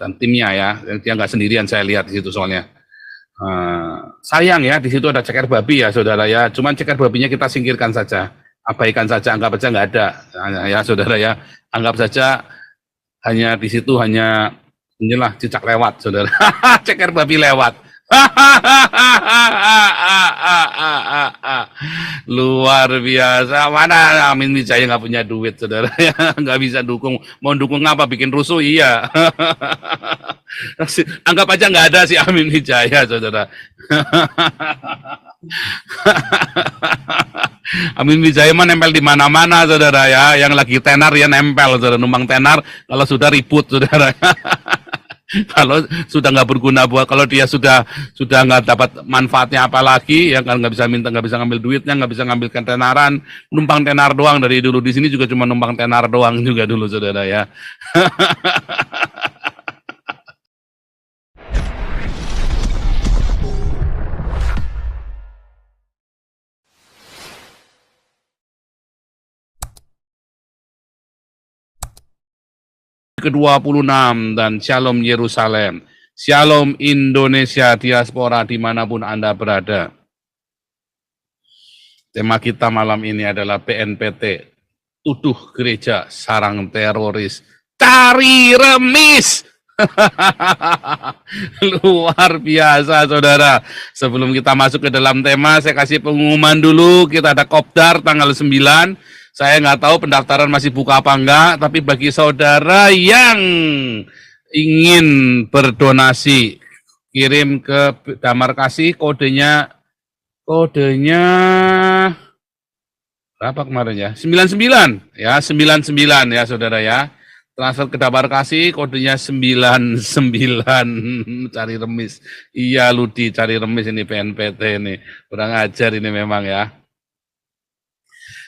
dan timnya ya, dia nggak sendirian saya lihat di situ soalnya. Sayang ya, di situ ada ceker babi ya saudara ya, cuman ceker babinya kita singkirkan saja, abaikan saja, anggap saja nggak ada ya saudara ya, anggap saja hanya di situ hanya inilah cicak lewat saudara, ceker babi lewat. Luar biasa. Mana Amin Wijaya nggak punya duit saudara ya, nggak bisa dukung, mau dukung apa, bikin rusuh iya. Anggap aja nggak ada si Amin Wijaya saudara. Amin Wijaya mah nempel di mana-mana saudara ya, yang lagi tenar ya nempel saudara, numpang tenar, kalau sudah ribut saudara. Kalau sudah nggak berguna buat, kalau dia sudah nggak dapat manfaatnya apa lagi ya kan, nggak bisa minta, nggak bisa ngambil duitnya, nggak bisa ngambilkan tenaran, numpang tenar doang. Dari dulu di sini juga cuma numpang tenar doang juga dulu saudara ya. ke-26 dan Shalom Yerusalem, Shalom Indonesia diaspora dimanapun Anda berada. Tema kita malam ini adalah BNPT, tuduh gereja sarang teroris, cari remis. Luar biasa saudara. Sebelum kita masuk ke dalam tema, saya kasih pengumuman dulu. Kita ada kopdar tanggal 9. Saya nggak tahu pendaftaran masih buka apa enggak, tapi bagi saudara yang ingin berdonasi, kirim ke Damar Kasih, kodenya berapa kemarin ya? 99 ya, 99 ya saudara ya. Transfer ke Damar Kasih, kodenya 99, cari remis. Iya Ludi, cari remis ini PNPT ini. Kurang ajar ini memang ya.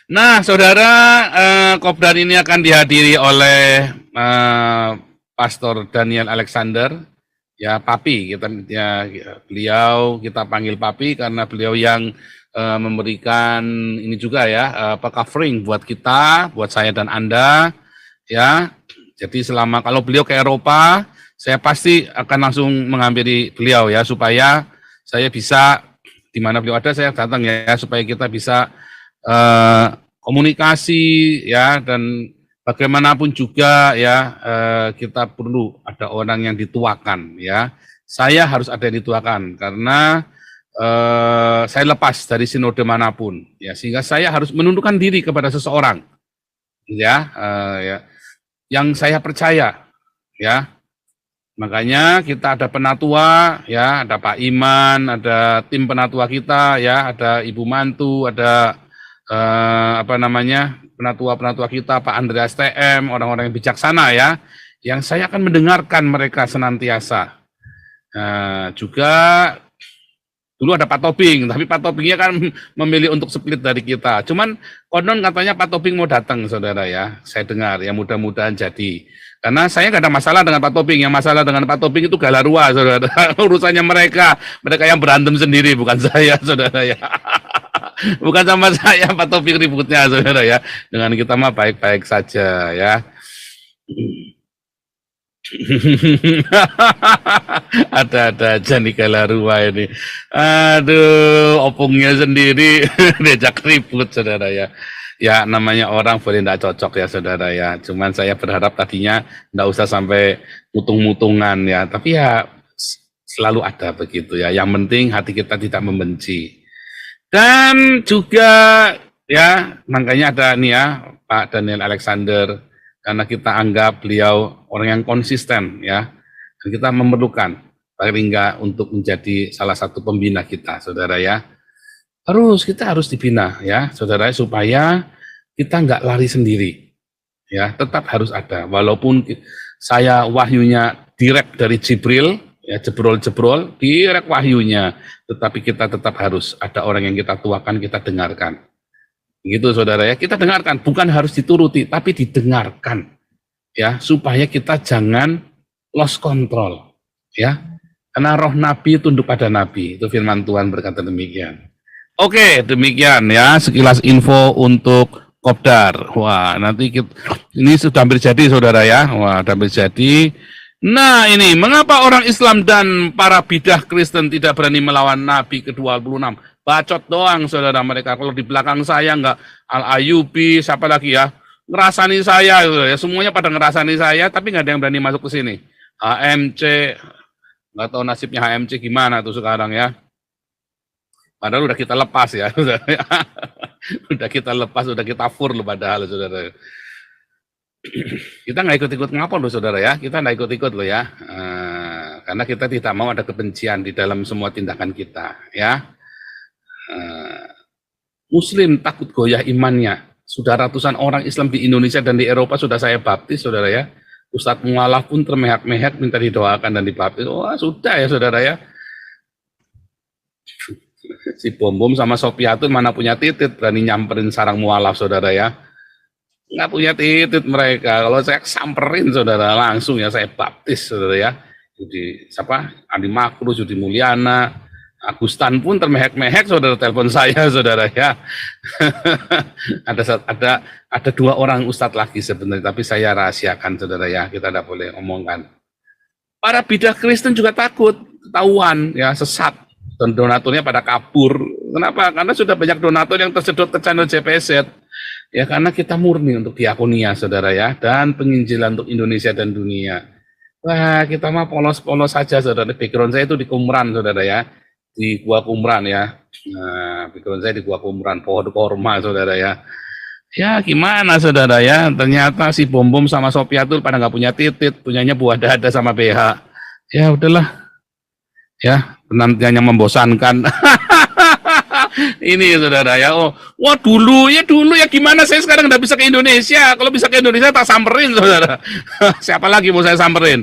Nah, saudara, kopdar ini akan dihadiri oleh Pastor Daniel Alexander, ya Papi, beliau kita panggil Papi karena beliau yang memberikan ini juga ya, covering buat kita, buat saya dan Anda, ya. Jadi kalau beliau ke Eropa, saya pasti akan langsung menghampiri beliau ya, supaya saya bisa, di mana beliau ada saya datang ya, supaya kita bisa komunikasi ya, dan bagaimanapun juga ya, kita perlu ada orang yang dituakan ya. Saya harus ada yang dituakan karena saya lepas dari sinode manapun ya, sehingga saya harus menundukkan diri kepada seseorang ya, yang saya percaya ya. Makanya kita ada penatua ya, ada Pak Iman, ada tim penatua kita ya, ada Ibu Mantu, ada penatua-penatua kita, Pak Andreas TM, orang-orang yang bijaksana ya, yang saya akan mendengarkan mereka senantiasa. Juga dulu ada Pak Tobing, tapi Pak Tobingnya kan memilih untuk split dari kita. Cuman konon katanya Pak Tobing mau datang saudara ya, saya dengar ya, mudah-mudahan jadi. Karena saya nggak ada masalah dengan Pak Tobing, yang masalah dengan Pak Tobing itu galarua saudara. Urusannya mereka yang berantem sendiri, bukan saya saudara ya. Bukan sama saya Pak Tobing ributnya saudara ya, dengan kita mah baik-baik saja ya. Ada aja nih galarua ini. Aduh, opungnya sendiri diajak ribut saudara ya. Ya namanya orang boleh tidak cocok ya saudara ya. Cuman saya berharap tadinya tidak usah sampai mutung-mutungan ya. Tapi ya selalu ada begitu ya. Yang penting hati kita tidak membenci. Dan juga ya makanya ada nih ya Pak Daniel Alexander. Karena kita anggap beliau orang yang konsisten ya. Dan kita memerlukan paling enggak untuk menjadi salah satu pembina kita saudara ya. Kita harus dibina ya saudara, supaya kita nggak lari sendiri ya, tetap harus ada. Walaupun saya wahyunya direct dari Jibril ya, jebrol direct wahyunya, tetapi kita tetap harus ada orang yang kita tuakan, kita dengarkan gitu saudara ya. Kita dengarkan, bukan harus dituruti tapi didengarkan ya, supaya kita jangan lost control ya, karena roh nabi tunduk pada nabi, itu firman Tuhan berkata demikian. Oke, demikian ya sekilas info untuk kopdar. Wah, nanti ini sudah hampir jadi saudara ya. Wah, hampir jadi. Nah ini, mengapa orang Islam dan para bidah Kristen tidak berani melawan Nabi ke-26? Bacot doang saudara mereka. Kalau di belakang saya nggak Al-Ayubi, siapa lagi ya, ngerasani saya, gitu ya. Semuanya pada ngerasani saya, tapi nggak ada yang berani masuk ke sini. HMC, nggak tahu nasibnya HMC gimana tuh sekarang ya. Padahal udah kita lepas ya, udah kita lepas, udah kita fur loh padahal saudara. Kita nggak ikut-ikut ngapor loh saudara ya, kita nggak ikut-ikut loh ya, karena kita tidak mau ada kebencian di dalam semua tindakan kita ya. Muslim takut goyah imannya, sudah ratusan orang Islam di Indonesia dan di Eropa sudah saya baptis saudara ya. Ustadz Mualaf pun termehak-mehak minta didoakan dan dibaptis. Wah sudah ya saudara ya. Si Bom sama Sopiatun mana punya titit berani nyamperin sarang Mualaf saudara ya. Nggak punya titit mereka. Kalau saya samperin saudara langsung ya saya baptis saudara ya. Jadi siapa? Andi Makru, Judi Mulyana, Agustan pun termehek-mehek saudara telepon saya saudara ya. ada dua orang ustadz lagi sebenarnya tapi saya rahasiakan saudara ya. Kita tidak boleh omongkan. Para bidah Kristen juga takut ketahuan ya sesat dan donaturnya pada kabur. Kenapa? Karena sudah banyak donatur yang tersedot ke channel JPZ. Ya karena kita murni untuk diakonia saudara ya, dan penginjilan untuk Indonesia dan dunia. Wah kita mah polos-polos saja saudara. Background saya itu di Qumran saudara ya, di Gua Qumran ya. Nah, background saya di Gua Qumran, pohon korma saudara ya. Ya gimana saudara ya, ternyata si Bom sama Sopiatul pada nggak punya titit, punyanya buah dada sama BH. Ya udahlah, ya penantiannya membosankan. Ini saudara ya, oh, wah dulu ya gimana saya sekarang udah bisa ke Indonesia, kalau bisa ke Indonesia tak samperin saudara. Siapa lagi mau saya samperin?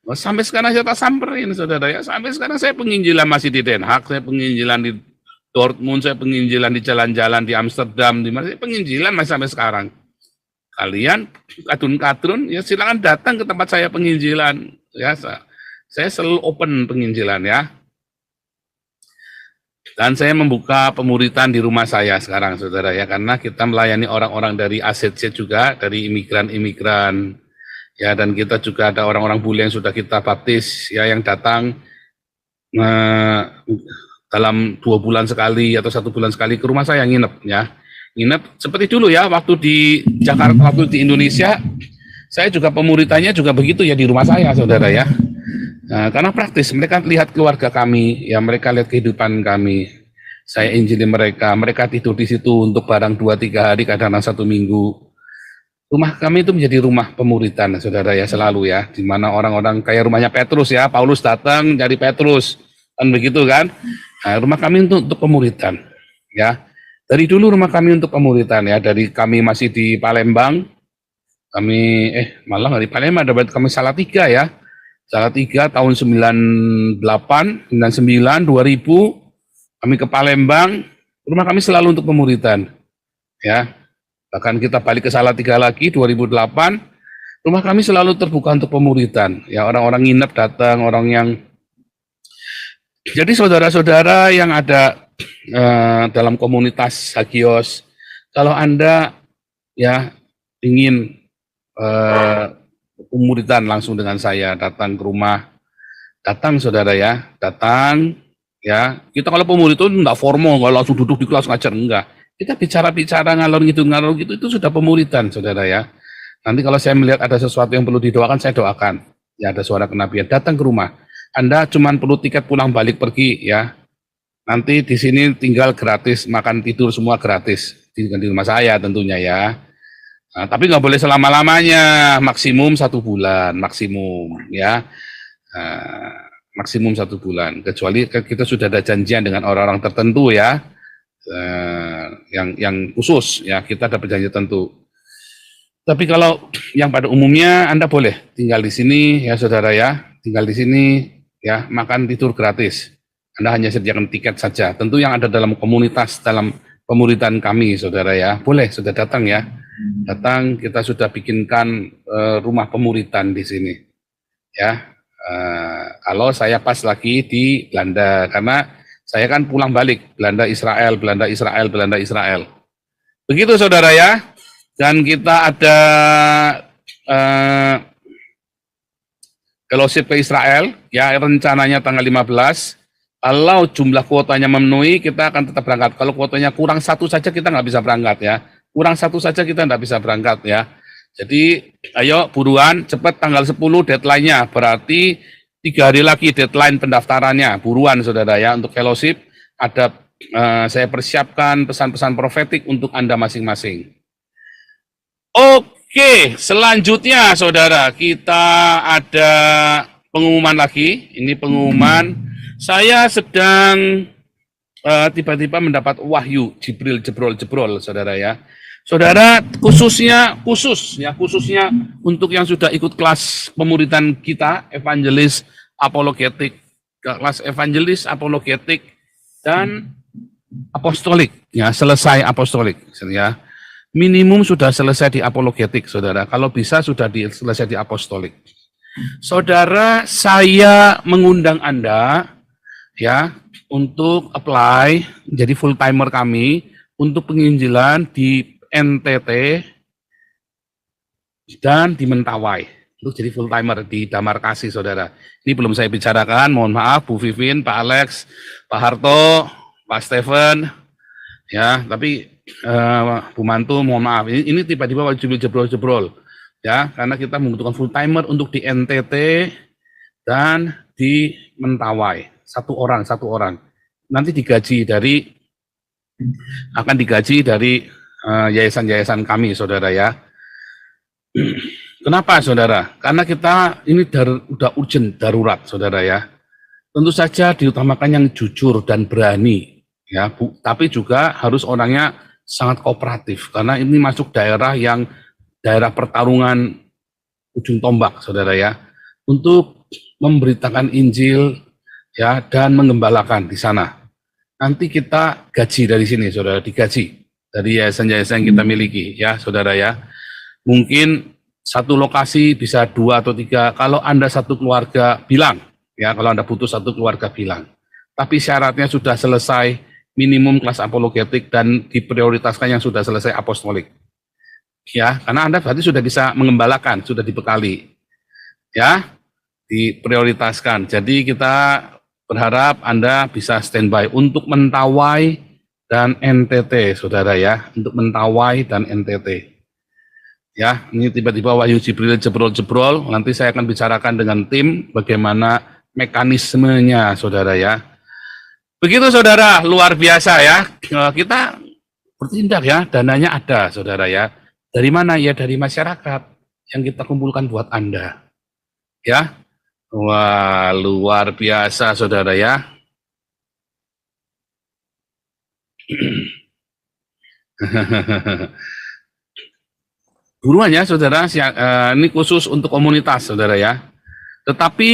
Oh, sampai sekarang saya tak samperin saudara ya, sampai sekarang saya penginjilan masih di Den Haag, saya penginjilan di Dortmund, saya penginjilan di jalan-jalan di Amsterdam, di mana saya penginjilan masih sampai sekarang. Kalian kadun-kadun ya silakan datang ke tempat saya penginjilan ya, saya selalu open penginjilan ya. Dan saya membuka pemuritan di rumah saya sekarang, saudara ya, karena kita melayani orang-orang dari ACC juga, dari imigran-imigran, ya, dan kita juga ada orang-orang bule yang sudah kita baptis, ya, yang datang dalam 2 bulan sekali atau 1 bulan sekali ke rumah saya nginep, ya, nginep seperti dulu ya, waktu di Jakarta, waktu di Indonesia, saya juga pemuritannya juga begitu ya di rumah saya, saudara ya. Nah, karena praktis, mereka lihat keluarga kami, ya mereka lihat kehidupan kami. Saya injili mereka tidur di situ untuk barang 2-3 hari, kadang 1 minggu. Rumah kami itu menjadi rumah pemuritan, saudara ya, selalu ya. Di mana orang-orang kayak rumahnya Petrus ya, Paulus datang dari Petrus, kan begitu kan? Nah, rumah kami untuk pemuritan, ya. Dari dulu rumah kami untuk pemuritan ya, dari kami masih di Palembang, kami malah nggak di Palembang, ada kami Salatiga ya. Salatiga tahun 98, 99, 2000, kami ke Palembang, rumah kami selalu untuk pemuritan. Ya, bahkan kita balik ke Salatiga lagi 2008, rumah kami selalu terbuka untuk pemuritan. Ya, orang-orang nginep datang, orang yang jadi saudara-saudara yang ada dalam komunitas Hagios, kalau Anda ya ingin pemuritan langsung dengan saya, datang ke rumah, datang saudara ya, datang ya. Kita kalau pemuritan itu enggak formal, nggak langsung duduk di kelas ngajar, enggak. Kita bicara-bicara ngalor gitu itu sudah pemuritan saudara ya. Nanti kalau saya melihat ada sesuatu yang perlu didoakan, saya doakan. Ya ada suara kenabian, datang ke rumah. Anda cuma perlu tiket pulang balik pergi ya. Nanti di sini tinggal gratis, makan tidur semua gratis di rumah saya tentunya ya. Nah, tapi nggak boleh selama-lamanya, maksimum 1 bulan, maksimum ya, maksimum 1 bulan. Kecuali kita sudah ada janjian dengan orang-orang tertentu ya, yang khusus ya, kita ada perjanjian tertentu. Tapi kalau yang pada umumnya Anda boleh tinggal di sini ya saudara ya, tinggal di sini ya, makan tidur gratis. Anda hanya sediakan tiket saja. Tentu yang ada dalam komunitas, dalam pemuritan kami saudara ya, boleh sudah datang ya. Datang, kita sudah bikinkan rumah pemuritan di sini ya. Kalau saya pas lagi di Belanda, karena saya kan pulang balik Belanda Israel begitu saudara ya. Dan kita ada fellowship ke Israel, ya rencananya tanggal 15. Kalau jumlah kuotanya memenuhi, kita akan tetap berangkat. Kalau kuotanya kurang satu saja, kita nggak bisa berangkat ya. Kurang satu saja kita nggak bisa berangkat ya. Jadi, ayo buruan, cepat tanggal 10 deadline-nya. Berarti 3 hari lagi deadline pendaftarannya. Buruan saudara ya, untuk fellowship ada saya persiapkan pesan-pesan profetik untuk Anda masing-masing. Oke, selanjutnya saudara, kita ada pengumuman lagi. Ini pengumuman, saya sedang tiba-tiba mendapat wahyu, Jibril jebrol saudara ya. Saudara, khususnya untuk yang sudah ikut kelas pemuridan kita, evangelis apologetik, kelas evangelis apologetik dan apostolik, ya selesai apostolik, ya minimum sudah selesai di apologetik, saudara. Kalau bisa sudah selesai di apostolik. Saudara, saya mengundang Anda, ya, untuk apply menjadi full timer kami untuk penginjilan di NTT dan di Mentawai untuk jadi full timer di Damarkasi, saudara. Ini belum saya bicarakan, mohon maaf Bu Vivin, Pak Alex, Pak Harto, Pak Steven, ya. Tapi Bu Mantu, mohon maaf, ini tiba-tiba wajib jebrol, ya, karena kita membutuhkan full timer untuk di NTT dan di Mentawai, satu orang. Nanti akan digaji dari yayasan-yayasan kami, saudara ya. Kenapa, saudara? Karena kita ini udah urgent, darurat, saudara ya. Tentu saja diutamakan yang jujur dan berani, ya, Bu. Tapi juga harus orangnya sangat kooperatif, karena ini masuk daerah pertarungan ujung tombak, saudara ya, untuk memberitakan Injil, ya, dan mengembalakan di sana. Nanti kita gaji dari sini, saudara, digaji dari yayasan-yayasan yang kita miliki, ya, saudara ya. Mungkin satu lokasi bisa 2 atau 3. Kalau Anda satu keluarga, bilang, ya, kalau Anda butuh satu keluarga, bilang. Tapi syaratnya sudah selesai minimum kelas apologetik dan diprioritaskan yang sudah selesai apostolik. Ya, karena Anda berarti sudah bisa mengembalakan, sudah dibekali. Ya, diprioritaskan. Jadi kita berharap Anda bisa standby untuk Mentawai dan NTT, saudara ya, untuk Mentawai dan NTT. Ya, ini tiba-tiba wahyu Jibril jebrol, nanti saya akan bicarakan dengan tim bagaimana mekanismenya, saudara ya. Begitu, saudara, luar biasa ya. Kita bertindak ya, dananya ada, saudara ya. Dari mana? Ya dari masyarakat yang kita kumpulkan buat Anda. Ya, wah, luar biasa, saudara ya. Buruan ya, saudara, ini khusus untuk komunitas, saudara ya. Tetapi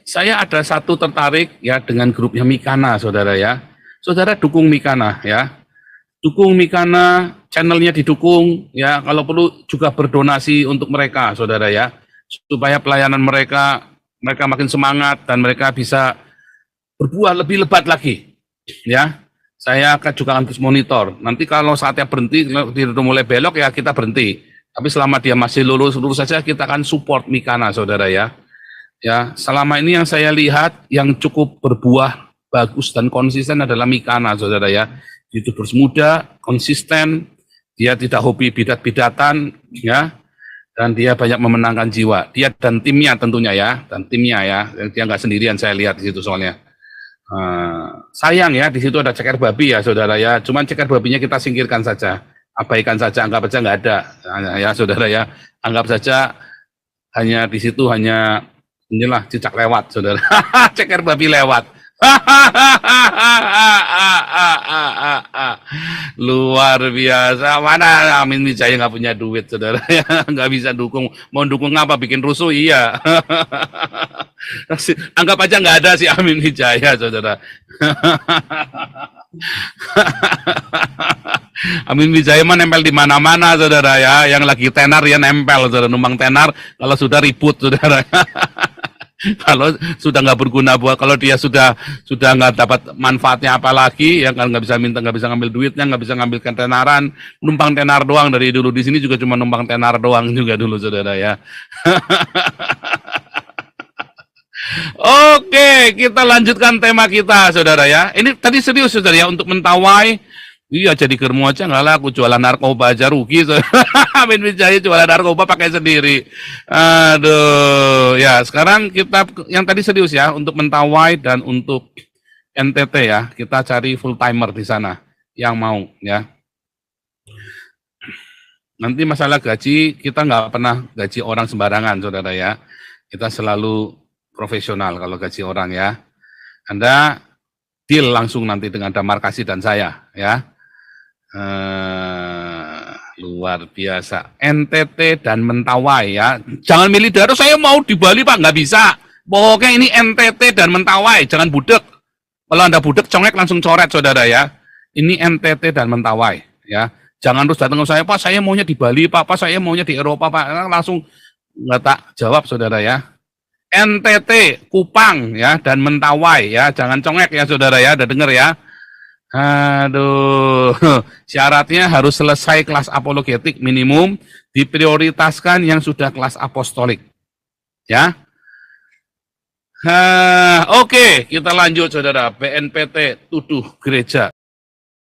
saya ada satu tertarik ya dengan grupnya Mikana, saudara ya. Saudara dukung Mikana ya. Dukung Mikana, channelnya didukung ya. Kalau perlu juga berdonasi untuk mereka, saudara ya, supaya pelayanan mereka makin semangat dan mereka bisa berbuah lebih lebat lagi. Ya, saya juga akan terus monitor. Nanti kalau saatnya berhenti, udah mulai belok ya kita berhenti. Tapi selama dia masih lurus saja, kita akan support Mikana, saudara ya. Ya, selama ini yang saya lihat yang cukup berbuah bagus dan konsisten adalah Mikana, saudara ya. YouTubers muda, konsisten, dia tidak hobi bidat-bidatan, ya, dan dia banyak memenangkan jiwa. Dia dan timnya tentunya ya, dia nggak sendirian, saya lihat di situ soalnya. Sayang ya, di situ ada ceker babi ya, saudara ya. Cuman ceker babinya kita singkirkan saja, abaikan saja, anggap saja nggak ada, ya, saudara ya. Anggap saja hanya di situ hanya inilah cicak lewat, saudara. Ceker babi lewat. Luar biasa. Mana Amin Wijaya nggak punya duit, saudara ya, nggak bisa dukung. Mau dukung apa? Bikin rusuh, iya. Anggap aja nggak ada si Amin Wijaya, saudara. Amin Wijaya mah nempel di mana-mana, saudara ya. Yang lagi tenar ya nempel, saudara, numpang tenar. Kalau sudah ribut, saudara. Kalau sudah nggak berguna buat, kalau dia sudah nggak dapat manfaatnya apa lagi, ya kan, nggak bisa ngambil duitnya, nggak bisa ngambilkan tenaran, numpang tenar doang. Dari dulu di sini juga cuma numpang tenar doang juga dulu, saudara ya. Oke, kita lanjutkan tema kita, saudara ya. Ini tadi serius, saudara ya, untuk mentawai. Iya, jadi kermu aja nggak lah, aku jualan narkoba aja rugi. Amin Wijaya jualan narkoba pakai sendiri. Aduh, ya sekarang kita yang tadi serius ya, untuk mentawai dan untuk NTT ya, kita cari full timer di sana yang mau ya. Nanti masalah gaji, kita nggak pernah gaji orang sembarangan, saudara ya. Kita selalu profesional kalau gaji orang ya. Anda deal langsung nanti dengan Damar Kasih dan saya ya. Luar biasa. NTT dan Mentawai ya. Jangan milih daerah, saya mau di Bali Pak, nggak bisa. Pokoknya ini NTT dan Mentawai, jangan budek. Kalau Anda budek, congek langsung coret, saudara ya. Ini NTT dan Mentawai ya. Jangan terus datang ke saya, Pak, saya maunya di Bali, Pak, saya maunya di Eropa, Pak. Langsung nggak tak jawab, saudara ya. NTT, Kupang ya, dan Mentawai ya. Jangan congek ya, saudara ya. Udah denger ya. Aduh, syaratnya harus selesai kelas apologetik minimum, diprioritaskan yang sudah kelas apostolik. Ya. Oke, kita lanjut, saudara. BNPT tuduh gereja